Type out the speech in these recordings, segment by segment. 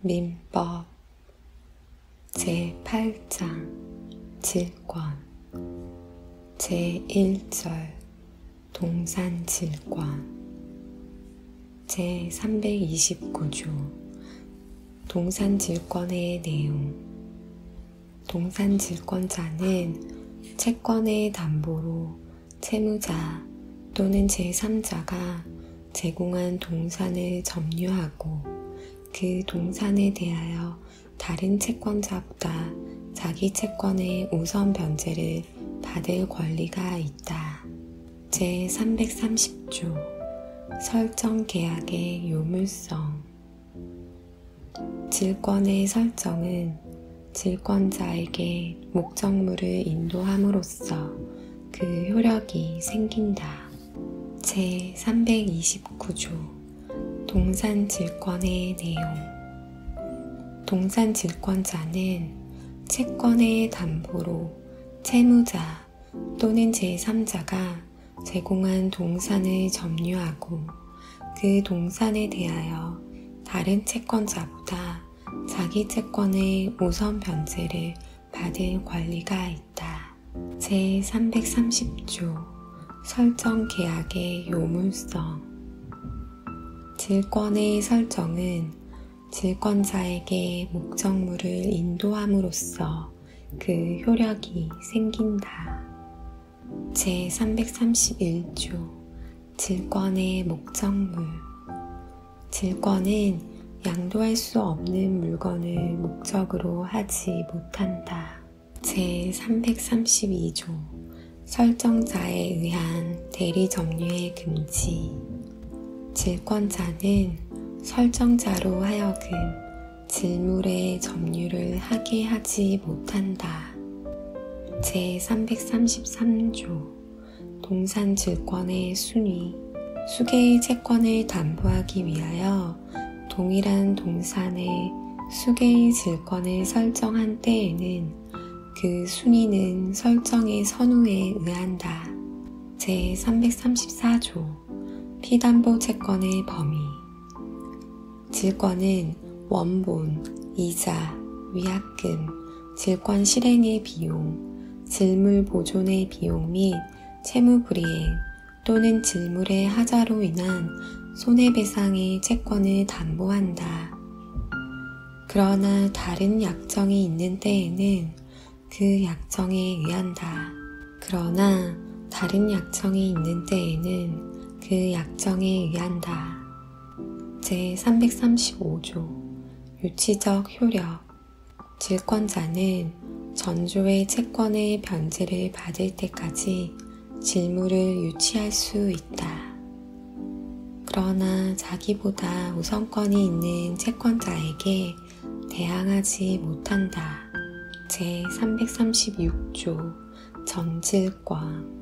민법 제8장 질권 제1절 동산질권 제329조 동산질권의 내용. 동산질권자는 채권의 담보로 채무자 또는 제3자가 제공한 동산을 점유하고 그 동산에 대하여 다른 채권자보다 자기 채권의 우선 변제를 받을 권리가 있다. 제330조 설정 계약의 요물성. 질권의 설정은 질권자에게 목적물을 인도함으로써 그 효력이 생긴다. 제329조 동산질권의 내용. 동산질권자는 채권의 담보로 채무자 또는 제3자가 제공한 동산을 점유하고 그 동산에 대하여 다른 채권자보다 자기 채권의 우선 변제를 받을 권리가 있다. 제330조 설정 계약의 요물성. 질권의 설정은 질권자에게 목적물을 인도함으로써 그 효력이 생긴다. 제331조 질권의 목적물. 질권은 양도할 수 없는 물건을 목적으로 하지 못한다. 제332조 설정자에 의한 대리점유의 금지. 질권자는 설정자로 하여금 질물의 점유를 하게 하지 못한다. 제333조 동산질권의 순위. 수개의 채권을 담보하기 위하여 동일한 동산의 수개의 질권을 설정한 때에는 그 순위는 설정의 선우에 의한다. 제334조 피담보 채권의 범위. 질권은 원본, 이자, 위약금, 질권 실행의 비용, 질물 보존의 비용 및 채무 불이행 또는 질물의 하자로 인한 손해배상의 채권을 담보한다. 그러나 다른 약정이 있는 때에는 그 약정에 의한다. 그러나 다른 약정이 있는 때에는 그 약정에 의한다. 제335조 유치적 효력. 질권자는 전조의 채권의 변제를 받을 때까지 질물을 유치할 수 있다. 그러나 자기보다 우선권이 있는 채권자에게 대항하지 못한다. 제336조 전질권.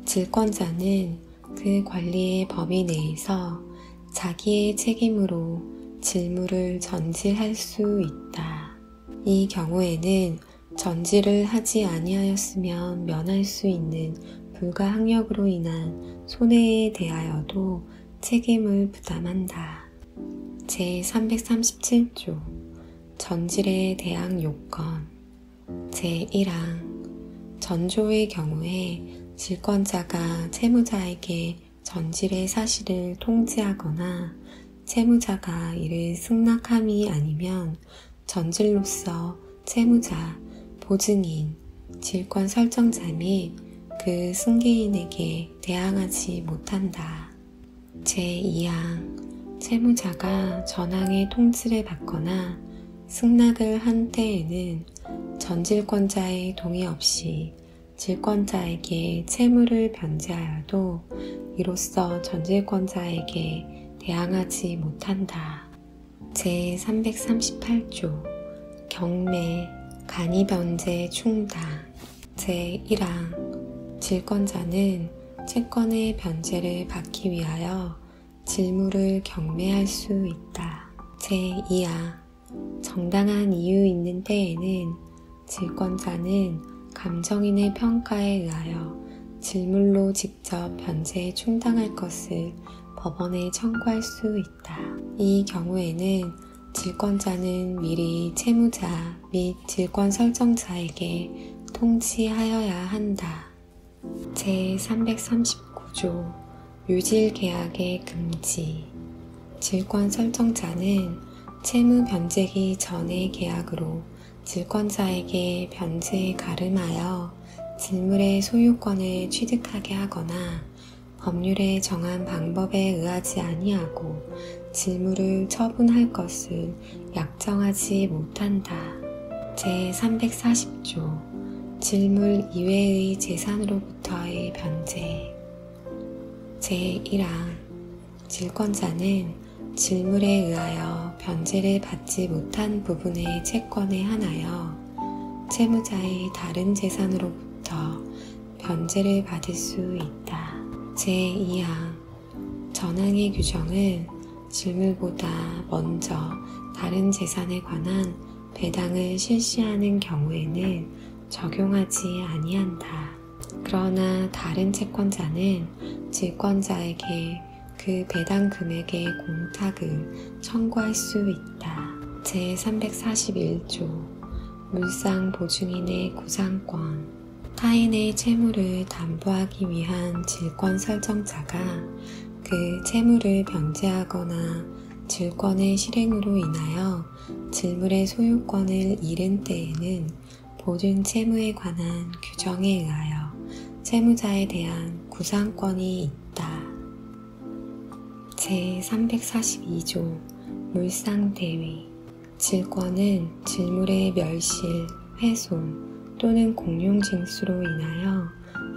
질권자는 그 권리의 범위 내에서 자기의 책임으로 질물을 전질할 수 있다. 이 경우에는 전질을 하지 아니하였으면 면할 수 있는 불가항력으로 인한 손해에 대하여도 책임을 부담한다. 제337조 전질에 대항 요건. 제1항 전조의 경우에 질권자가 채무자에게 전질의 사실을 통지하거나 채무자가 이를 승낙함이 아니면 전질로서 채무자, 보증인, 질권 설정자 및 그 승계인에게 대항하지 못한다. 제2항 채무자가 전항의 통지를 받거나 승낙을 한 때에는 전질권자의 동의 없이 질권자에게 채무를 변제하여도 이로써 전질권자에게 대항하지 못한다. 제338조 경매, 간이변제 충당. 제1항 질권자는 채권의 변제를 받기 위하여 질물을 경매할 수 있다. 제2항 정당한 이유 있는 때에는 질권자는 감정인의 평가에 의하여 질물로 직접 변제에 충당할 것을 법원에 청구할 수 있다. 이 경우에는 질권자는 미리 채무자 및 질권 설정자에게 통지하여야 한다. 제339조 유질계약의 금지. 질권 설정자는 채무 변제기 전의 계약으로 질권자에게 변제에 가름하여 질물의 소유권을 취득하게 하거나 법률에 정한 방법에 의하지 아니하고 질물을 처분할 것을 약정하지 못한다. 제340조 질물 이외의 재산으로부터의 변제. 제1항 질권자는 질물에 의하여 변제를 받지 못한 부분의 채권에 한하여 채무자의 다른 재산으로부터 변제를 받을 수 있다. 제2항 전항의 규정은 질물보다 먼저 다른 재산에 관한 배당을 실시하는 경우에는 적용하지 아니한다. 그러나 다른 채권자는 질권자에게 그 배당 금액의 공탁을 청구할 수 있다. 제341조 물상 보증인의 구상권. 타인의 채무를 담보하기 위한 질권 설정자가 그 채무를 변제하거나 질권의 실행으로 인하여 질물의 소유권을 잃은 때에는 모든 채무에 관한 규정에 의하여 채무자에 대한 구상권이 있다. 제342조 물상대위. 질권은 질물의 멸실, 훼손 또는 공용징수로 인하여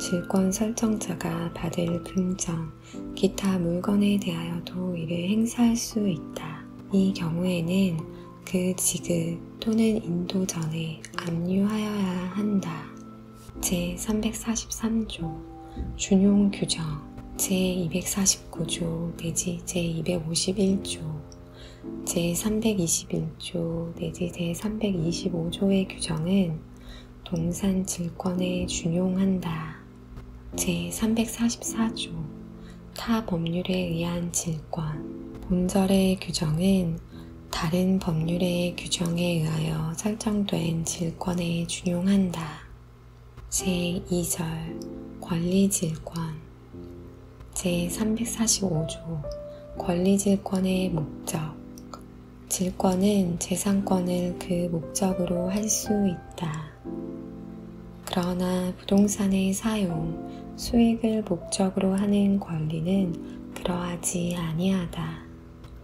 질권 설정자가 받을 금전, 기타 물건에 대하여도 이를 행사할 수 있다. 이 경우에는 그 지급 또는 인도 전에 압류하여야 한다. 제343조 준용 규정. 제249조 내지 제251조, 제321조 내지 제325조의 규정은 동산 질권에 준용한다. 제344조 타 법률에 의한 질권. 본절의 규정은 다른 법률의 규정에 의하여 설정된 질권에 준용한다. 제2절 권리질권. 제345조 권리질권의 목적. 질권은 재산권을 그 목적으로 할 수 있다. 그러나 부동산의 사용, 수익을 목적으로 하는 권리는 그러하지 아니하다.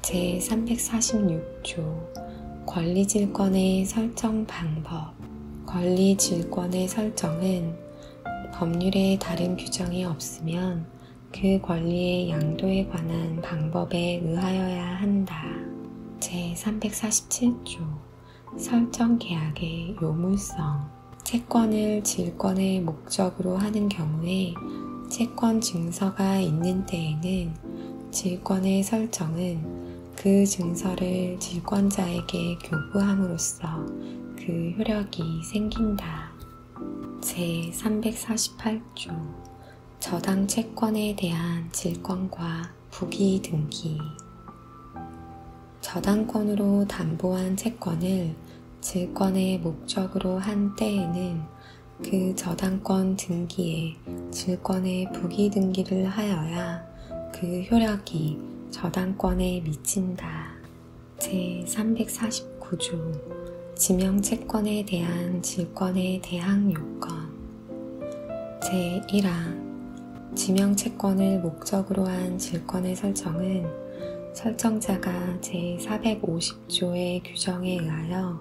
제346조 권리질권의 설정 방법. 권리질권의 설정은 법률에 다른 규정이 없으면 그 권리의 양도에 관한 방법에 의하여야 한다. 제347조 설정계약의 요물성. 채권을 질권의 목적으로 하는 경우에 채권 증서가 있는 때에는 질권의 설정은 그 증서를 질권자에게 교부함으로써 그 효력이 생긴다. 제348조 저당 채권에 대한 질권과 부기 등기. 저당권으로 담보한 채권을 질권의 목적으로 한 때에는 그 저당권 등기에 질권의 부기 등기를 하여야 그 효력이 저당권에 미친다. 제349조 지명채권에 대한 질권의 대항 요건. 제1항 지명채권을 목적으로 한 질권의 설정은 설정자가 제450조의 규정에 의하여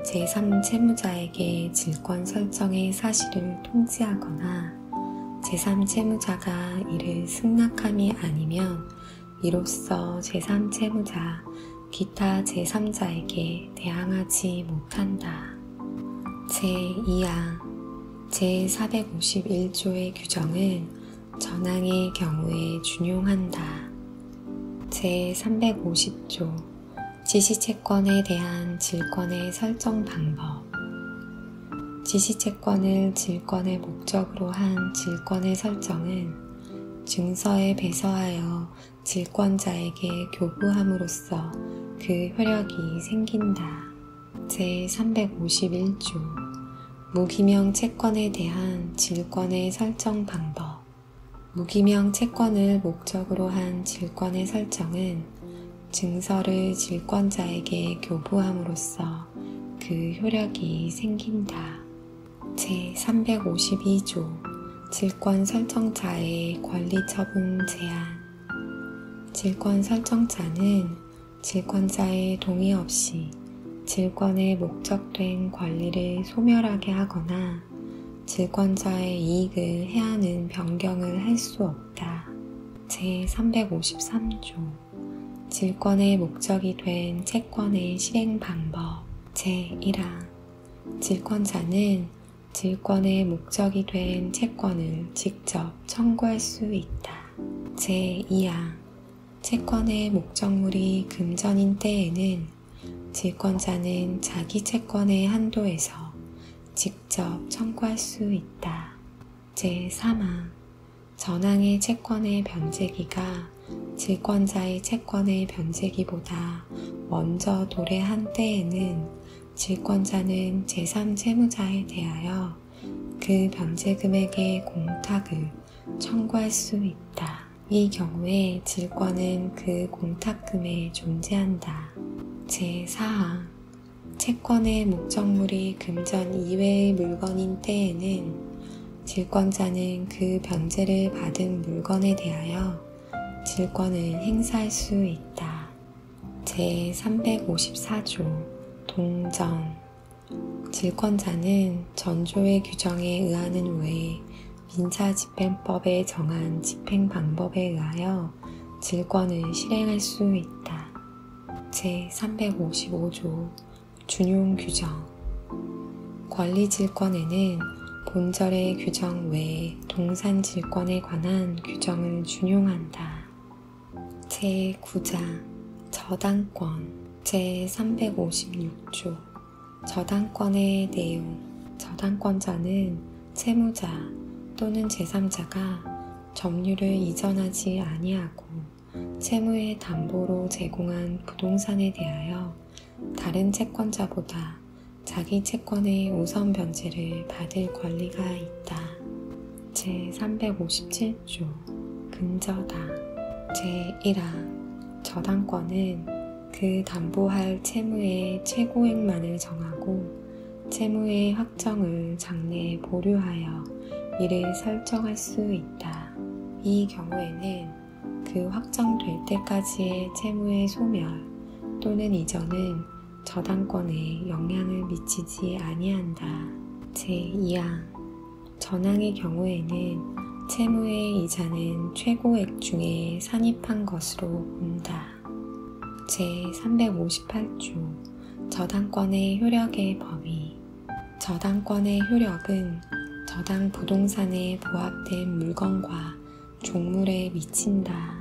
제3채무자에게 질권 설정의 사실을 통지하거나 제3채무자가 이를 승낙함이 아니면 이로써 제3채무자, 기타 제3자에게 대항하지 못한다. 제2항 제451조의 규정은 전항의 경우에 준용한다. 제350조 지시채권에 대한 질권의 설정 방법. 지시채권을 질권의 목적으로 한 질권의 설정은 증서에 배서하여 질권자에게 교부함으로써 그 효력이 생긴다. 제351조 무기명 채권에 대한 질권의 설정 방법. 무기명 채권을 목적으로 한 질권의 설정은 증서를 질권자에게 교부함으로써 그 효력이 생긴다. 제352조 질권 설정자의 권리 처분 제한. 질권 설정자는 질권자의 동의 없이 질권에 목적된 권리를 소멸하게 하거나 질권자의 이익을 해하는 변경을 할 수 없다. 제353조 질권의 목적이 된 채권의 실행 방법. 제1항 질권자는 질권의 목적이 된 채권을 직접 청구할 수 있다. 제2항 채권의 목적물이 금전인 때에는 질권자는 자기 채권의 한도에서 직접 청구할 수 있다. 제3항 전항의 채권의 변제기가 질권자의 채권의 변제기보다 먼저 도래한 때에는 질권자는 제3채무자에 대하여 그 변제 금액의 공탁을 청구할 수 있다. 이 경우에 질권은 그 공탁금에 존재한다. 제4항 채권의 목적물이 금전 이외의 물건인 때에는 질권자는 그 변제를 받은 물건에 대하여 질권을 행사할 수 있다. 제354조 동전 질권자는 전조의 규정에 의하는 외에 민사집행법에 정한 집행 방법에 의하여 질권을 실행할 수 있다. 제355조 준용 규정 권리질권에는 본절의 규정 외에 동산질권에 관한 규정을 준용한다. 제9장 저당권 제356조 저당권의 내용 저당권자는 채무자 또는 제3자가 점유를 이전하지 아니하고 채무의 담보로 제공한 부동산에 대하여 다른 채권자보다 자기 채권의 우선 변제를 받을 권리가 있다. 제357조 근저당 제1항 저당권은 그 담보할 채무의 최고액만을 정하고 채무의 확정을 장래에 보류하여 이를 설정할 수 있다. 이 경우에는 그 확정될 때까지의 채무의 소멸 또는 이전은 저당권에 영향을 미치지 아니한다. 제2항 전항의 경우에는 채무의 이자는 최고액 중에 산입한 것으로 본다. 제358조 저당권의 효력의 범위 저당권의 효력은 저당 부동산에 부합된 물건과 종물에 미친다.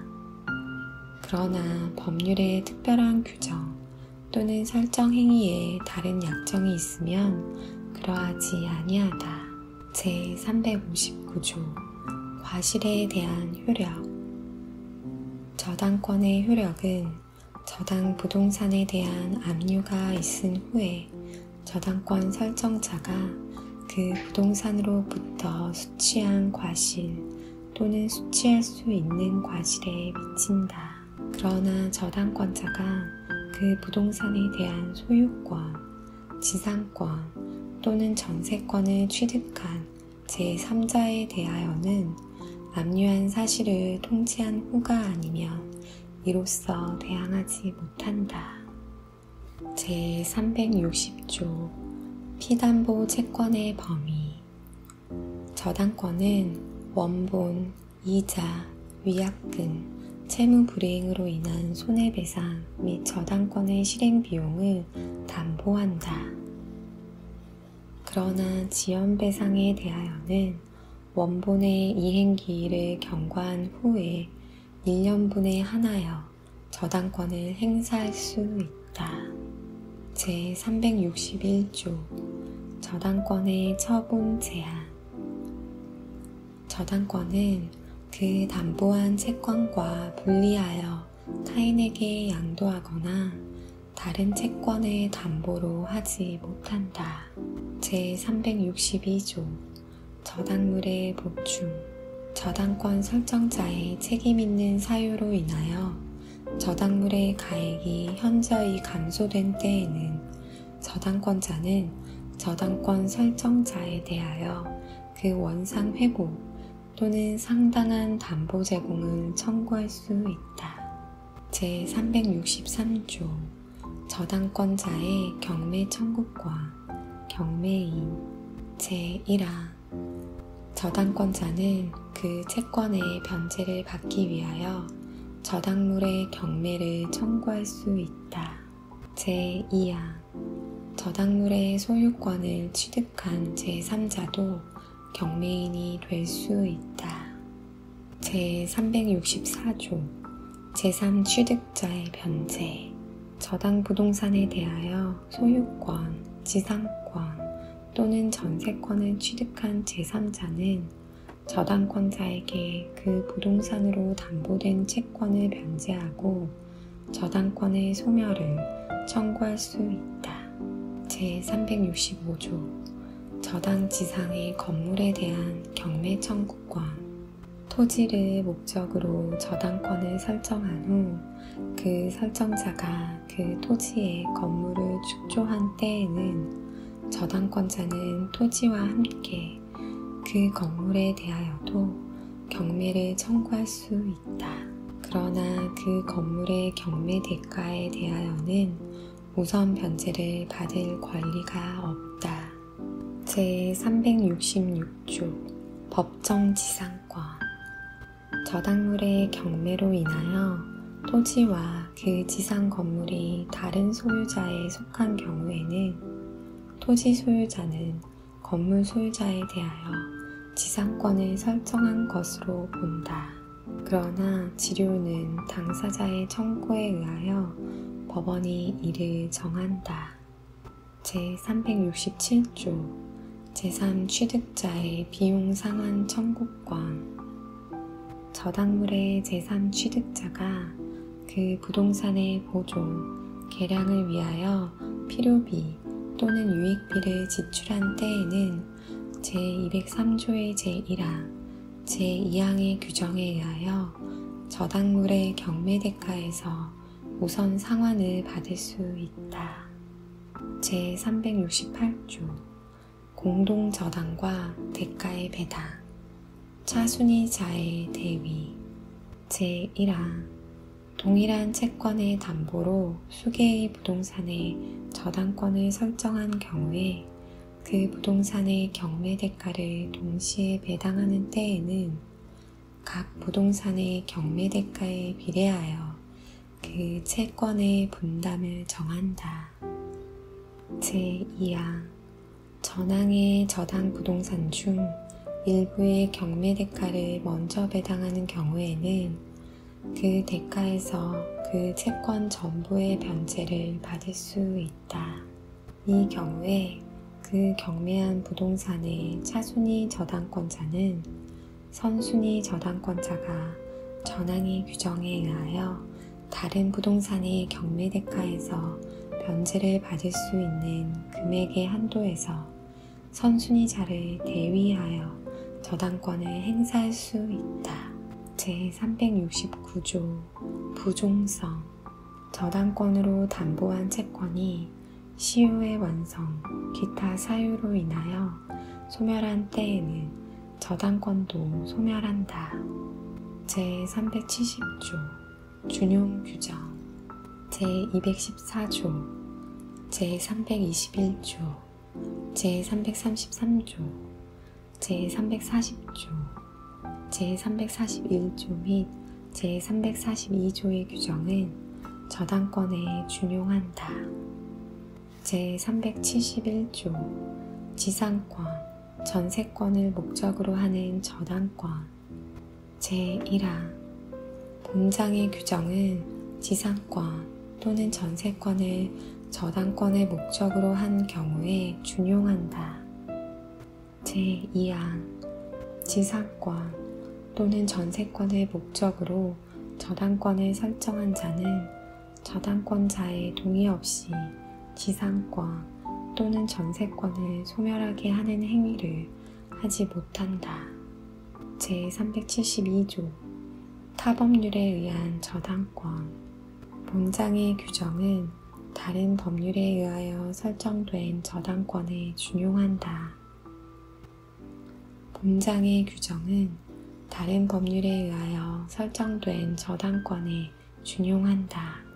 그러나 법률의 특별한 규정 또는 설정 행위에 다른 약정이 있으면 그러하지 아니하다. 제359조 과실에 대한 효력 저당권의 효력은 저당 부동산에 대한 압류가 있은 후에 저당권 설정자가 그 부동산으로부터 수취한 과실 또는 수취할 수 있는 과실에 미친다. 그러나 저당권자가 그 부동산에 대한 소유권, 지상권 또는 전세권을 취득한 제3자에 대하여는 압류한 사실을 통지한 후가 아니면 이로써 대항하지 못한다. 제360조 피담보 채권의 범위 저당권은 원본, 이자, 위약금, 채무 불이행으로 인한 손해배상 및 저당권의 실행 비용을 담보한다. 그러나 지연배상에 대하여는 원본의 이행기일을 경과한 후에 1년분에 한하여 저당권을 행사할 수 있다. 제361조 저당권의 처분 제한 저당권은 그 담보한 채권과 분리하여 타인에게 양도하거나 다른 채권을 담보로 하지 못한다. 제362조 저당물의 보충 저당권 설정자의 책임 있는 사유로 인하여 저당물의 가액이 현저히 감소된 때에는 저당권자는 저당권 설정자에 대하여 그 원상 회복 또는 상당한 담보 제공을 청구할 수 있다. 제363조 저당권자의 경매 청구권 경매인 제1화 저당권자는 그 채권의 변제를 받기 위하여 저당물의 경매를 청구할 수 있다. 제2화 저당물의 소유권을 취득한 제3자도 경매인이 될 수 있다. 제364조 제3취득자의 변제 저당 부동산에 대하여 소유권, 지상권 또는 전세권을 취득한 제3자는 저당권자에게 그 부동산으로 담보된 채권을 변제하고 저당권의 소멸을 청구할 수 있다. 제365조 저당 지상의 건물에 대한 경매 청구권 토지를 목적으로 저당권을 설정한 후 그 설정자가 그 토지에 건물을 축조한 때에는 저당권자는 토지와 함께 그 건물에 대하여도 경매를 청구할 수 있다. 그러나 그 건물의 경매 대가에 대하여는 우선 변제를 받을 권리가 없다. 제366조 법정지상권 저당물의 경매로 인하여 토지와 그 지상 건물이 다른 소유자에 속한 경우에는 토지 소유자는 건물 소유자에 대하여 지상권을 설정한 것으로 본다. 그러나 지료는 당사자의 청구에 의하여 법원이 이를 정한다. 제367조 제3취득자의 비용 상환 청구권 저당물의 제3취득자가 그 부동산의 보존, 개량을 위하여 필요비 또는 유익비를 지출한 때에는 제203조의 제1화, 제2항의 규정에 의하여 저당물의 경매 대가에서 우선 상환을 받을 수 있다. 제368조 공동저당과 대가의 배당 차순위자의 대위 제1화 동일한 채권의 담보로 수개의 부동산에 저당권을 설정한 경우에 그 부동산의 경매 대가를 동시에 배당하는 때에는 각 부동산의 경매 대가에 비례하여 그 채권의 분담을 정한다. 제2항 전항의 저당 부동산 중 일부의 경매 대가를 먼저 배당하는 경우에는 그 대가에서 그 채권 전부의 변제를 받을 수 있다. 이 경우에 그 경매한 부동산의 차순위 저당권자는 선순위 저당권자가 전항의 규정에 의하여 다른 부동산의 경매 대가에서 변제를 받을 수 있는 금액의 한도에서 선순위자를 대위하여 저당권을 행사할 수 있다. 제369조 부종성 저당권으로 담보한 채권이 시효의 완성, 기타 사유로 인하여 소멸한 때에는 저당권도 소멸한다. 제370조 준용 규정 제214조 제321조 제333조 제340조 제341조 및 제342조의 규정은 저당권에 준용한다. 제371조 지상권, 전세권을 목적으로 하는 저당권 제1항 본장의 규정은 지상권 또는 전세권을 저당권의 목적으로 한 경우에 준용한다. 제2항 지상권 또는 전세권을 목적으로 저당권을 설정한 자는 저당권자의 동의 없이 지상권 또는 전세권을 소멸하게 하는 행위를 하지 못한다. 제372조 타법률에 의한 저당권 본장의 규정은 다른 법률에 의하여 설정된 저당권에 준용한다. 본장의 규정은 다른 법률에 의하여 설정된 저당권에 준용한다.